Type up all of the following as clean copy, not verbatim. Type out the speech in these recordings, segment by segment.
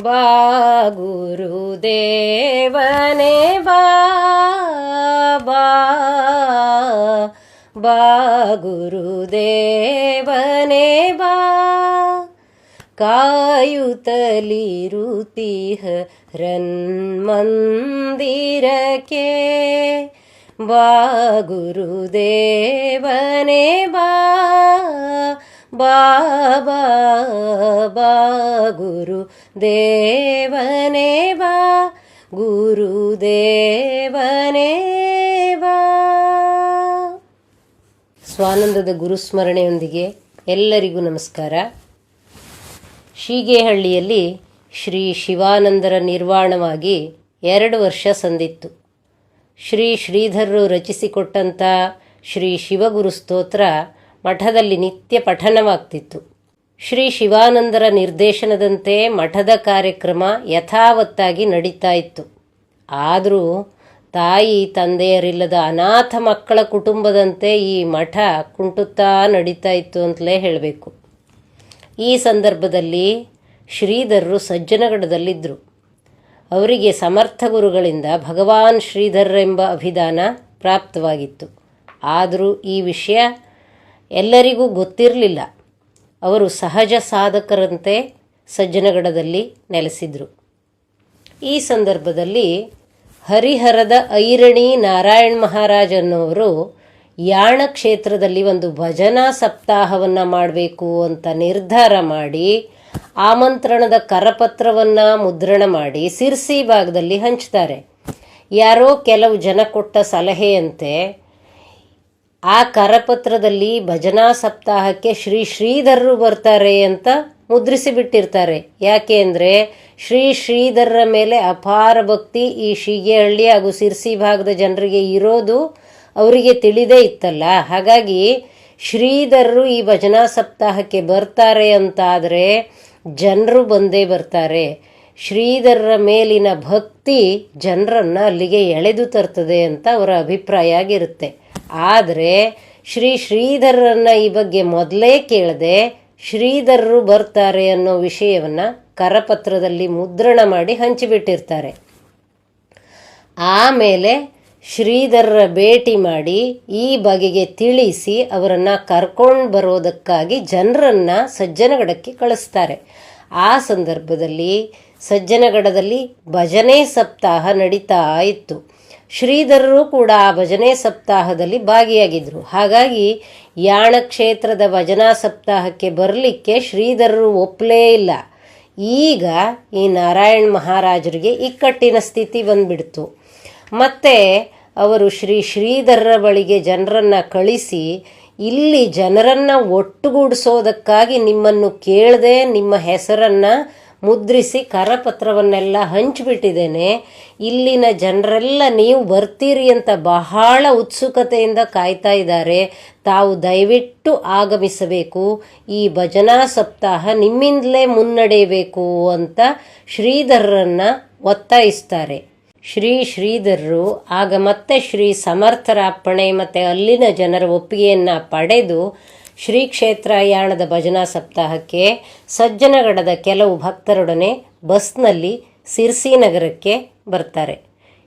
ಬಾ ಗುರುದೇವನೇ ಬಾ ಬಾ ಬಾ ಗುರುದೇವನೇ ಬಾ ಕಾಯುತ್ತಲಿರುತ್ತೀಹ ರನ್ಮಂದಿರಕ್ಕೆ ಬಾ ಗುರುದೇವನೇ ಬಾ ಬಾ ಬಾ ಬಾ ಗುರುದೇವನೇ ಬಾ ಗುರುದೇವನೇ ಬಾ. ಸ್ವಾನಂದದ ಗುರುಸ್ಮರಣೆಯೊಂದಿಗೆ ಎಲ್ಲರಿಗೂ ನಮಸ್ಕಾರ. ಶೀಗೇಹಳ್ಳಿಯಲ್ಲಿ ಶ್ರೀ ಶಿವಾನಂದರ ನಿರ್ವಾಣವಾಗಿ 2 ವರ್ಷ ಸಂದಿತ್ತು. ಶ್ರೀ ಶ್ರೀಧರರು ರಚಿಸಿಕೊಟ್ಟಂಥ ಶ್ರೀ ಶಿವಗುರು ಸ್ತೋತ್ರ ಮಠದಲ್ಲಿ ನಿತ್ಯ ಪಠಣವಾಗ್ತಿತ್ತು. ಶ್ರೀ ಶಿವಾನಂದರ ನಿರ್ದೇಶನದಂತೆ ಮಠದ ಕಾರ್ಯಕ್ರಮ ಯಥಾವತ್ತಾಗಿ ನಡೀತಾ ಇತ್ತು. ಆದರೂ ತಾಯಿ ತಂದೆಯರಿಲ್ಲದ ಅನಾಥ ಮಕ್ಕಳ ಕುಟುಂಬದಂತೆ ಈ ಮಠ ಕುಂಟುತ್ತಾ ನಡೀತಾ ಇತ್ತು ಅಂತಲೇ ಹೇಳಬೇಕು. ಈ ಸಂದರ್ಭದಲ್ಲಿ ಶ್ರೀಧರರು ಸಜ್ಜನಗಡದಲ್ಲಿದ್ದರು. ಅವರಿಗೆ ಸಮರ್ಥ ಗುರುಗಳಿಂದ ಭಗವಾನ್ ಶ್ರೀಧರರೆಂಬ ಅಭಿಧಾನ ಪ್ರಾಪ್ತವಾಗಿತ್ತು. ಆದರೂ ಈ ವಿಷಯ ಎಲ್ಲರಿಗೂ ಗೊತ್ತಿರಲಿಲ್ಲ. ಅವರು ಸಹಜ ಸಾಧಕರಂತೆ ಸಜ್ಜನಗಡದಲ್ಲಿ ನೆಲೆಸಿದರು. ಈ ಸಂದರ್ಭದಲ್ಲಿ ಹರಿಹರದ ಐರಣಿ ನಾರಾಯಣ ಮಹಾರಾಜ್ ಅನ್ನೋರು ಯಾಣ ಕ್ಷೇತ್ರದಲ್ಲಿ ಒಂದು ಭಜನಾ ಸಪ್ತಾಹವನ್ನು ಮಾಡಬೇಕು ಅಂತ ನಿರ್ಧಾರ ಮಾಡಿ ಆಮಂತ್ರಣದ ಕರಪತ್ರವನ್ನು ಮುದ್ರಣ ಮಾಡಿ ಸಿರ್ಸಿ ಭಾಗದಲ್ಲಿ ಹಂಚ್ತಾರೆ. ಯಾರೋ ಕೆಲವು ಜನ ಕೊಟ್ಟ ಸಲಹೆಯಂತೆ ಆ ಕರಪತ್ರದಲ್ಲಿ ಭಜನಾ ಸಪ್ತಾಹಕ್ಕೆ ಶ್ರೀ ಶ್ರೀಧರರು ಬರ್ತಾರೆ ಅಂತ ಮುದ್ರಿಸಿಬಿಟ್ಟಿರ್ತಾರೆ. ಯಾಕೆ ಅಂದರೆ ಶ್ರೀ ಶ್ರೀಧರರ ಮೇಲೆ ಅಪಾರ ಭಕ್ತಿ ಈ ಶೀಗೇಹಳ್ಳಿ ಹಾಗೂ ಸಿರ್ಸಿ ಭಾಗದ ಜನರಿಗೆ ಇರೋದು ಅವರಿಗೆ ತಿಳಿದೇ ಇತ್ತಲ್ಲ. ಹಾಗಾಗಿ ಶ್ರೀಧರರು ಈ ಭಜನಾ ಸಪ್ತಾಹಕ್ಕೆ ಬರ್ತಾರೆ ಅಂತಾದರೆ ಜನರು ಬಂದೇ ಬರ್ತಾರೆ. ಶ್ರೀಧರರ ಮೇಲಿನ ಭಕ್ತಿ ಜನರನ್ನು ಅಲ್ಲಿಗೆ ಎಳೆದು ತರ್ತದೆ ಅಂತ ಅವರ ಅಭಿಪ್ರಾಯ ಆಗಿರುತ್ತೆ. ಆದರೆ ಶ್ರೀ ಶ್ರೀಧರರನ್ನು ಈ ಬಗ್ಗೆ ಮೊದಲೇ ಕೇಳದೆ ಶ್ರೀಧರರು ಬರ್ತಾರೆ ಅನ್ನೋ ವಿಷಯವನ್ನು ಕರಪತ್ರದಲ್ಲಿ ಮುದ್ರಣ ಮಾಡಿ ಹಂಚಿಬಿಟ್ಟಿರ್ತಾರೆ. ಆಮೇಲೆ ಶ್ರೀಧರರ ಭೇಟಿ ಮಾಡಿ ಈ ಬಗೆಗೆ ತಿಳಿಸಿ ಅವರನ್ನು ಕರ್ಕೊಂಡು ಬರೋದಕ್ಕಾಗಿ ಜನರನ್ನು ಸಜ್ಜನಗಡಕ್ಕೆ ಕಳಿಸ್ತಾರೆ. ಆ ಸಂದರ್ಭದಲ್ಲಿ ಸಜ್ಜನಗಡದಲ್ಲಿ ಭಜನೆ ಸಪ್ತಾಹ ನಡೀತಾ ಇತ್ತು. ಶ್ರೀಧರರು ಕೂಡ ಆ ಭಜನೆ ಸಪ್ತಾಹದಲ್ಲಿ ಭಾಗಿಯಾಗಿದ್ದರು. ಹಾಗಾಗಿ ಯಾಣ ಕ್ಷೇತ್ರದ ಭಜನಾ ಸಪ್ತಾಹಕ್ಕೆ ಬರಲಿಕ್ಕೆ ಶ್ರೀಧರರು ಒಪ್ಪಲೇ ಇಲ್ಲ. ಈಗ ಈ ನಾರಾಯಣ ಮಹಾರಾಜರಿಗೆ ಇಕ್ಕಟ್ಟಿನ ಸ್ಥಿತಿ ಬಂದ್ಬಿಡ್ತು. ಮತ್ತು ಅವರು ಶ್ರೀ ಶ್ರೀಧರರ ಬಳಿಗೆ ಜನರನ್ನು ಕಳಿಸಿ ಇಲ್ಲಿ ಜನರನ್ನು ಒಟ್ಟುಗೂಡಿಸೋದಕ್ಕಾಗಿ ನಿಮ್ಮನ್ನು ಕೇಳದೆ ನಿಮ್ಮ ಹೆಸರನ್ನು ಮುದ್ರಿಸಿ ಕರಪತ್ರವನ್ನೆಲ್ಲ ಹಂಚಿಬಿಟ್ಟಿದ್ದೇನೆ. ಇಲ್ಲಿನ ಜನರೆಲ್ಲ ನೀವು ಬರ್ತೀರಿ ಅಂತ ಬಹಳ ಉತ್ಸುಕತೆಯಿಂದ ಕಾಯ್ತಾ ಇದ್ದಾರೆ. ತಾವು ದಯವಿಟ್ಟು ಆಗಮಿಸಬೇಕು. ಈ ಭಜನಾ ಸಪ್ತಾಹ ನಿಮ್ಮಿಂದಲೇ ಮುನ್ನಡೆಯಬೇಕು ಅಂತ ಶ್ರೀಧರರನ್ನು ಒತ್ತಾಯಿಸ್ತಾರೆ. ಶ್ರೀ ಶ್ರೀಧರರು ಆಗ ಮತ್ತೆ ಶ್ರೀ ಸಮರ್ಥರ ಅಪ್ಪಣೆ ಮತ್ತು ಅಲ್ಲಿನ ಜನರ ಒಪ್ಪಿಗೆಯನ್ನು ಪಡೆದು ಶ್ರೀ ಕ್ಷೇತ್ರ ಯಾಣದ ಭಜನಾ ಸಪ್ತಾಹಕ್ಕೆ ಸಜ್ಜನಗಡದ ಕೆಲವು ಭಕ್ತರೊಡನೆ ಬಸ್ನಲ್ಲಿ ಸಿರ್ಸಿ ನಗರಕ್ಕೆ ಬರ್ತಾರೆ.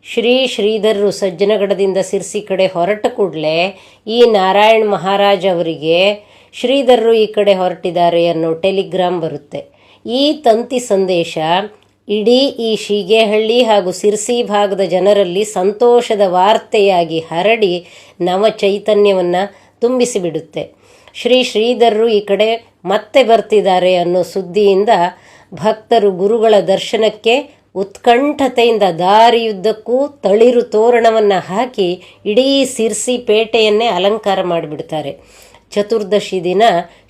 ಶ್ರೀ ಶ್ರೀಧರರು ಸಜ್ಜನಗಡದಿಂದ ಸಿರ್ಸಿ ಕಡೆ ಹೊರಟ ಕೂಡಲೇ ಈ ನಾರಾಯಣ ಮಹಾರಾಜ್ ಅವರಿಗೆ ಶ್ರೀಧರರು ಈ ಕಡೆ ಹೊರಟಿದ್ದಾರೆ ಅನ್ನೋ ಟೆಲಿಗ್ರಾಮ್ ಬರುತ್ತೆ. ಈ ತಂತಿ ಸಂದೇಶ ಇಡೀ ಈ ಶೀಗೇಹಳ್ಳಿ ಹಾಗೂ ಸಿರ್ಸಿ ಭಾಗದ ಜನರಲ್ಲಿ ಸಂತೋಷದ ವಾರ್ತೆಯಾಗಿ ಹರಡಿ ನವ ಚೈತನ್ಯವನ್ನು ತುಂಬಿಸಿಬಿಡುತ್ತೆ. ಶ್ರೀ ಶ್ರೀಧರರು ಈ ಕಡೆ ಮತ್ತೆ ಬರ್ತಿದ್ದಾರೆ ಅನ್ನೋ ಸುದ್ದಿಯಿಂದ ಭಕ್ತರು ಗುರುಗಳ ದರ್ಶನಕ್ಕೆ ಉತ್ಕಂಠತೆಯಿಂದ ದಾರಿಯುದ್ದಕ್ಕೂ ತಳಿರು ತೋರಣವನ್ನು ಹಾಕಿ ಇಡೀ ಸಿರ್ಸಿ ಪೇಟೆಯನ್ನೇ ಅಲಂಕಾರ ಮಾಡಿಬಿಡ್ತಾರೆ. ಚತುರ್ದಶಿ ದಿನ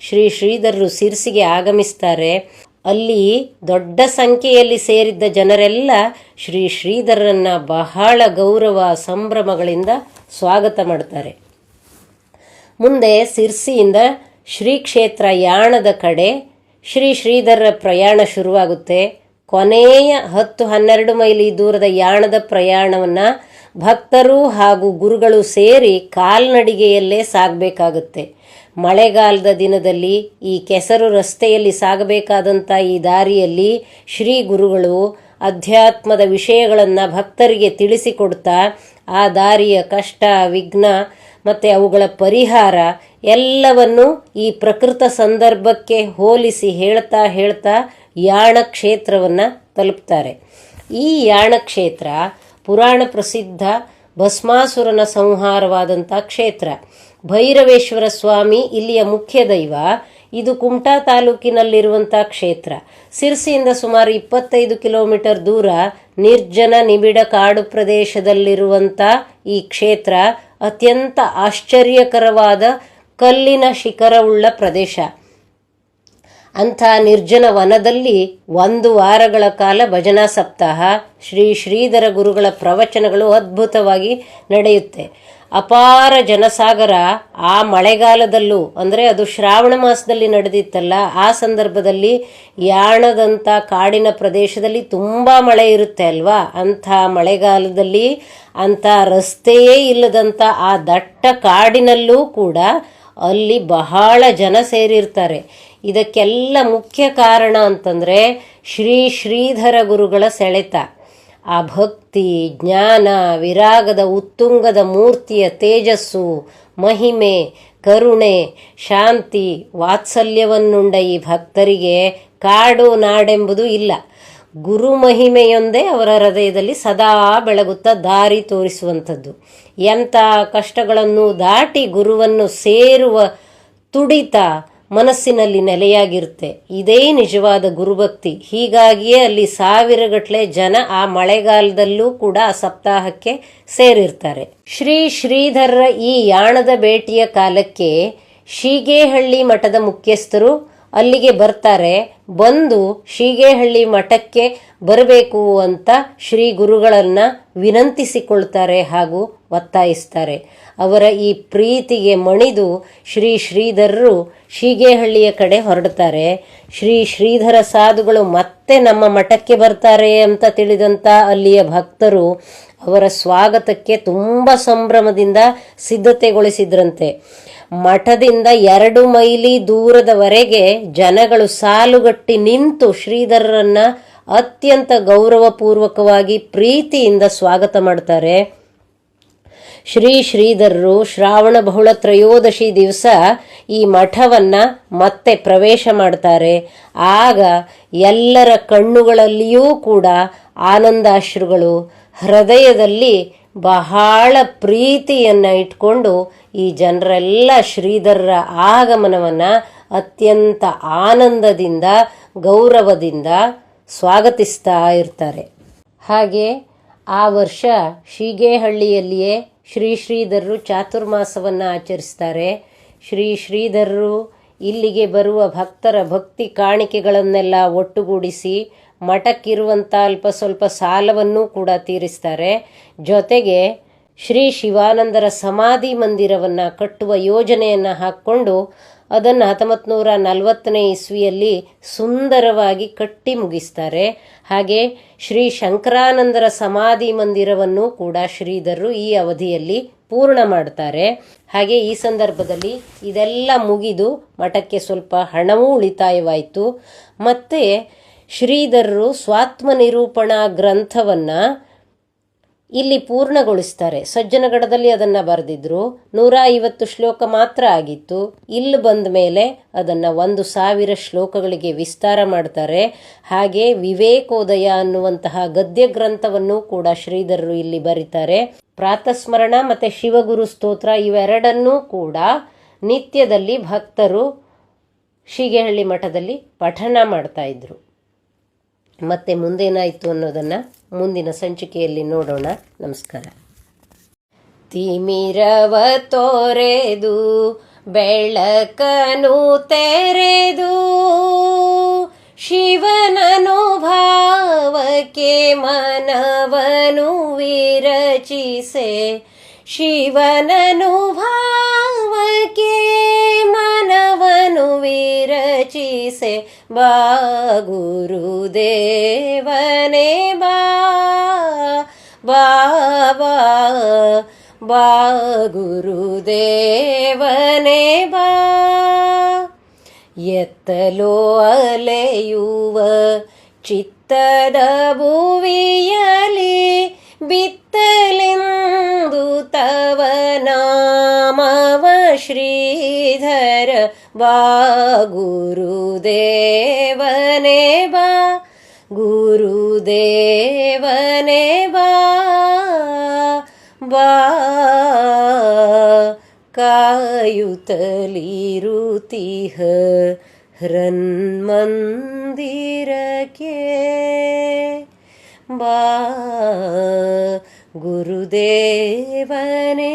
ಶ್ರೀ ಶ್ರೀಧರರು ಸಿರ್ಸಿಗೆ ಆಗಮಿಸ್ತಾರೆ. ಅಲ್ಲಿ ದೊಡ್ಡ ಸಂಖ್ಯೆಯಲ್ಲಿ ಸೇರಿದ್ದ ಜನರೆಲ್ಲ ಶ್ರೀ ಶ್ರೀಧರರನ್ನು ಬಹಳ ಗೌರವ ಸಂಭ್ರಮಗಳಿಂದ ಸ್ವಾಗತ ಮಾಡ್ತಾರೆ. ಮುಂದೆ ಸಿರ್ಸಿಯಿಂದ ಶ್ರೀ ಕ್ಷೇತ್ರ ಯಾಣದ ಕಡೆ ಶ್ರೀ ಶ್ರೀಧರರ ಪ್ರಯಾಣ ಶುರುವಾಗುತ್ತೆ. ಕೊನೆಯ 10-12 ಮೈಲಿ ದೂರದ ಯಾಣದ ಪ್ರಯಾಣವನ್ನು ಭಕ್ತರು ಹಾಗೂ ಗುರುಗಳು ಸೇರಿ ಕಾಲ್ನಡಿಗೆಯಲ್ಲೇ ಸಾಗಬೇಕಾಗುತ್ತೆ. ಮಳೆಗಾಲದ ದಿನದಲ್ಲಿ ಈ ಕೆಸರು ರಸ್ತೆಯಲ್ಲಿ ಸಾಗಬೇಕಾದಂಥ ಈ ದಾರಿಯಲ್ಲಿ ಶ್ರೀ ಗುರುಗಳು ಅಧ್ಯಾತ್ಮದ ವಿಷಯಗಳನ್ನು ಭಕ್ತರಿಗೆ ತಿಳಿಸಿಕೊಡ್ತಾ ಆ ದಾರಿಯ ಕಷ್ಟ ವಿಘ್ನ ಮತ್ತು ಅವುಗಳ ಪರಿಹಾರ ಎಲ್ಲವನ್ನು ಈ ಪ್ರಕೃತ ಸಂದರ್ಭಕ್ಕೆ ಹೋಲಿಸಿ ಹೇಳ್ತಾ ಯಾಣ ಕ್ಷೇತ್ರವನ್ನು ತಲುಪ್ತಾರೆ. ಈ ಯಾಣ ಕ್ಷೇತ್ರ ಪುರಾಣ ಪ್ರಸಿದ್ಧ ಭಸ್ಮಾಸುರನ ಸಂಹಾರವಾದಂಥ ಕ್ಷೇತ್ರ. ಭೈರವೇಶ್ವರ ಸ್ವಾಮಿ ಇಲ್ಲಿಯ ಮುಖ್ಯ ದೈವ. ಇದು ಕುಮಟಾ ತಾಲೂಕಿನಲ್ಲಿರುವಂಥ ಕ್ಷೇತ್ರ. ಸಿರ್ಸಿಯಿಂದ ಸುಮಾರು 25 ಕಿಲೋಮೀಟರ್ ದೂರ ನಿರ್ಜನ ನಿಬಿಡ ಕಾಡು ಪ್ರದೇಶದಲ್ಲಿರುವಂಥ ಈ ಕ್ಷೇತ್ರ ಅತ್ಯಂತ ಆಶ್ಚರ್ಯಕರವಾದ ಕಲ್ಲಿನ ಶಿಖರವುಳ್ಳ ಪ್ರದೇಶ. ಅಂಥ ನಿರ್ಜನ ವನದಲ್ಲಿ 1 ವಾರಗಳ ಕಾಲ ಭಜನಾ ಸಪ್ತಾಹ ಶ್ರೀ ಶ್ರೀಧರ ಗುರುಗಳ ಪ್ರವಚನಗಳು ಅದ್ಭುತವಾಗಿ ನಡೆಯುತ್ತೆ. ಅಪಾರ ಜನಸಾಗರ ಆ ಮಳೆಗಾಲದಲ್ಲೂ, ಅಂದರೆ ಅದು ಶ್ರಾವಣ ಮಾಸದಲ್ಲಿ ನಡೆದಿತ್ತಲ್ಲ, ಆ ಸಂದರ್ಭದಲ್ಲಿ ಯಾಣದಂಥ ಕಾಡಿನ ಪ್ರದೇಶದಲ್ಲಿ ತುಂಬ ಮಳೆ ಇರುತ್ತೆ ಅಲ್ವಾ. ಅಂಥ ಮಳೆಗಾಲದಲ್ಲಿ ಅಂಥ ರಸ್ತೆಯೇ ಇಲ್ಲದಂಥ ಆ ದಟ್ಟ ಕಾಡಿನಲ್ಲೂ ಕೂಡ ಅಲ್ಲಿ ಬಹಳ ಜನ ಸೇರಿರ್ತಾರೆ. ಇದಕ್ಕೆಲ್ಲ ಮುಖ್ಯ ಕಾರಣ ಅಂತಂದರೆ ಶ್ರೀ ಶ್ರೀಧರ ಗುರುಗಳ ಸೆಳೆತ. ಆ ಭಕ್ತಿ, ಜ್ಞಾನ, ವಿರಾಗದ ಉತ್ತುಂಗದ ಮೂರ್ತಿಯ ತೇಜಸ್ಸು, ಮಹಿಮೆ, ಕರುಣೆ, ಶಾಂತಿ, ವಾತ್ಸಲ್ಯವನ್ನುಂಡ ಈ ಭಕ್ತರಿಗೆ ಕಾಡು ನಾಡೆಂಬುದು ಇಲ್ಲ. ಗುರು ಮಹಿಮೆಯೊಂದೇ ಅವರ ಹೃದಯದಲ್ಲಿ ಸದಾ ಬೆಳಗುತ್ತಾ ದಾರಿ ತೋರಿಸುವಂಥದ್ದು. ಎಂಥ ಕಷ್ಟಗಳನ್ನು ದಾಟಿ ಗುರುವನ್ನು ಸೇರುವ ತುಡಿತ ಮನಸ್ಸಿನಲ್ಲಿ ನೆಲೆಯಾಗಿರುತ್ತೆ. ಇದೇ ನಿಜವಾದ ಗುರುಭಕ್ತಿ. ಹೀಗಾಗಿಯೇ ಅಲ್ಲಿ ಸಾವಿರಗಟ್ಟಲೆ ಜನ ಆ ಮಳೆಗಾಲದಲ್ಲೂ ಕೂಡ ಆ ಸಪ್ತಾಹಕ್ಕೆ ಸೇರಿರ್ತಾರೆ. ಶ್ರೀ ಶ್ರೀಧರರ ಈ ಯಾಣದ ಭೇಟಿಯ ಕಾಲಕ್ಕೆ ಶೀಗೇಹಳ್ಳಿ ಮಠದ ಮುಖ್ಯಸ್ಥರು ಅಲ್ಲಿಗೆ ಬರ್ತಾರೆ. ಬಂದು ಶೀಗೇಹಳ್ಳಿ ಮಠಕ್ಕೆ ಬರಬೇಕು ಅಂತ ಶ್ರೀ ಗುರುಗಳನ್ನು ವಿನಂತಿಸಿಕೊಳ್ತಾರೆ ಹಾಗೂ ಒತ್ತಾಯಿಸ್ತಾರೆ. ಅವರ ಈ ಪ್ರೀತಿಗೆ ಮಣಿದು ಶ್ರೀ ಶ್ರೀಧರರು ಶೀಗೇಹಳ್ಳಿಯ ಕಡೆ ಹೊರಡ್ತಾರೆ. ಶ್ರೀ ಶ್ರೀಧರ ಸಾಧುಗಳು ಮತ್ತೆ ನಮ್ಮ ಮಠಕ್ಕೆ ಬರ್ತಾರೆ ಅಂತ ತಿಳಿದಂಥ ಅಲ್ಲಿಯ ಭಕ್ತರು ಅವರ ಸ್ವಾಗತಕ್ಕೆ ತುಂಬ ಸಂಭ್ರಮದಿಂದ ಸಿದ್ಧತೆಗೊಳಿಸಿದ್ರಂತೆ. ಮಠದಿಂದ 2 ಮೈಲಿ ದೂರದವರೆಗೆ ಜನಗಳು ಸಾಲುಗಟ್ಟಿ ನಿಂತು ಶ್ರೀಧರರನ್ನ ಅತ್ಯಂತ ಗೌರವಪೂರ್ವಕವಾಗಿ ಪ್ರೀತಿಯಿಂದ ಸ್ವಾಗತ ಮಾಡ್ತಾರೆ. ಶ್ರೀ ಶ್ರೀಧರರು ಶ್ರಾವಣ ಬಹುಳ ತ್ರಯೋದಶಿ ದಿವಸ ಈ ಮಠವನ್ನ ಮತ್ತೆ ಪ್ರವೇಶ ಮಾಡ್ತಾರೆ. ಆಗ ಎಲ್ಲರ ಕಣ್ಣುಗಳಲ್ಲಿಯೂ ಕೂಡ ಆನಂದಾಶ್ರುಗಳು, ಹೃದಯದಲ್ಲಿ ಬಹಳ ಪ್ರೀತಿಯನ್ನು ಇಟ್ಕೊಂಡು ಈ ಜನರೆಲ್ಲ ಶ್ರೀಧರರ ಆಗಮನವನ್ನು ಅತ್ಯಂತ ಆನಂದದಿಂದ ಗೌರವದಿಂದ ಸ್ವಾಗತಿಸ್ತಾ ಇರ್ತಾರೆ. ಹಾಗೆ ಆ ವರ್ಷ ಶೀಗೇಹಳ್ಳಿಯಲ್ಲಿಯೇ ಶ್ರೀ ಶ್ರೀಧರರು ಚಾತುರ್ಮಾಸವನ್ನು ಆಚರಿಸ್ತಾರೆ. ಶ್ರೀ ಶ್ರೀಧರರು ಇಲ್ಲಿಗೆ ಬರುವ ಭಕ್ತರ ಭಕ್ತಿ ಕಾಣಿಕೆಗಳನ್ನೆಲ್ಲ ಒಟ್ಟುಗೂಡಿಸಿ ಮಠಕ್ಕಿರುವಂಥ ಅಲ್ಪ ಸ್ವಲ್ಪ ಸಾಲವನ್ನು ಕೂಡ ತೀರಿಸ್ತಾರೆ. ಜೊತೆಗೆ ಶ್ರೀ ಶಿವಾನಂದರ ಸಮಾಧಿ ಮಂದಿರವನ್ನು ಕಟ್ಟುವ ಯೋಜನೆಯನ್ನು ಹಾಕ್ಕೊಂಡು ಅದನ್ನು 1940ನೇ ಇಸ್ವಿಯಲ್ಲಿ ಸುಂದರವಾಗಿ ಕಟ್ಟಿ ಮುಗಿಸ್ತಾರೆ. ಹಾಗೆ ಶ್ರೀ ಶಂಕರಾನಂದರ ಸಮಾಧಿ ಮಂದಿರವನ್ನು ಕೂಡ ಶ್ರೀಧರರು ಈ ಅವಧಿಯಲ್ಲಿ ಪೂರ್ಣ ಮಾಡ್ತಾರೆ. ಹಾಗೆ ಈ ಸಂದರ್ಭದಲ್ಲಿ ಇದೆಲ್ಲ ಮುಗಿದು ಮಠಕ್ಕೆ ಸ್ವಲ್ಪ ಹಣವೂ ಉಳಿತಾಯವಾಯಿತು. ಮತ್ತು ಶ್ರೀಧರರು ಸ್ವಾತ್ಮ ನಿರೂಪಣಾ ಗ್ರಂಥವನ್ನು ಇಲ್ಲಿ ಪೂರ್ಣಗೊಳಿಸ್ತಾರೆ. ಸಜ್ಜನಗಡದಲ್ಲಿ ಅದನ್ನು ಬರೆದಿದ್ರು. 150 ಶ್ಲೋಕ ಮಾತ್ರ ಆಗಿತ್ತು. ಇಲ್ಲಿ ಬಂದ ಮೇಲೆ ಅದನ್ನು 1000 ಶ್ಲೋಕಗಳಿಗೆ ವಿಸ್ತಾರ ಮಾಡ್ತಾರೆ. ಹಾಗೆ ವಿವೇಕೋದಯ ಅನ್ನುವಂತಹ ಗದ್ಯ ಗ್ರಂಥವನ್ನು ಕೂಡ ಶ್ರೀಧರರು ಇಲ್ಲಿ ಬರೀತಾರೆ. ಪ್ರಾತಸ್ಮರಣ ಮತ್ತು ಶಿವಗುರು ಸ್ತೋತ್ರ ಇವೆರಡನ್ನೂ ಕೂಡ ನಿತ್ಯದಲ್ಲಿ ಭಕ್ತರು ಶೀಗೇಹಳ್ಳಿ ಮಠದಲ್ಲಿ ಪಠಣ ಮಾಡ್ತಾ ಇದ್ರು. ಮತ್ತೆ ಮುಂದೇನಾಯಿತು ಅನ್ನೋದನ್ನು ಮುಂದಿನ ಸಂಚಿಕೆಯಲ್ಲಿ ನೋಡೋಣ. ನಮಸ್ಕಾರ. ತಿಮಿರವ ತೋರೆದು ಬೆಳಕನು ತೆರೆದು ಶಿವನನುಭಾವಕ್ಕೆ ಮನವನು ವಿರಚಿಸೆ ಶಿವನನುಭಾವಕ್ಕೆ ಮನವನು ವಿರಚಿಸೆ ಬಾ ಗುರುದೇವನೇ ಬಾ ಬಾಬಾ ಬಾ ಗುರುದೇವನೇ ಬಾ. ಎತ್ತಲೋ ಅಲೆಯುವ ಚಿತ್ತದ ಭುವಿಯಲಿ ಬಿತ್ತಲೆಂದು ತವ ನಾಮವ ಶ್ರೀಧರ ಬಾ ಗುರುದೇವನೇ ಬಾ ಗುರುದೇವನೇ ಬಾ ಬಾ ಕಾಯುತ್ತಲಿರುತಿಹ ಹೃನ್ಮಂದಿರಕ್ಕೆ ಬಾ ಗುರುದೇವನೇ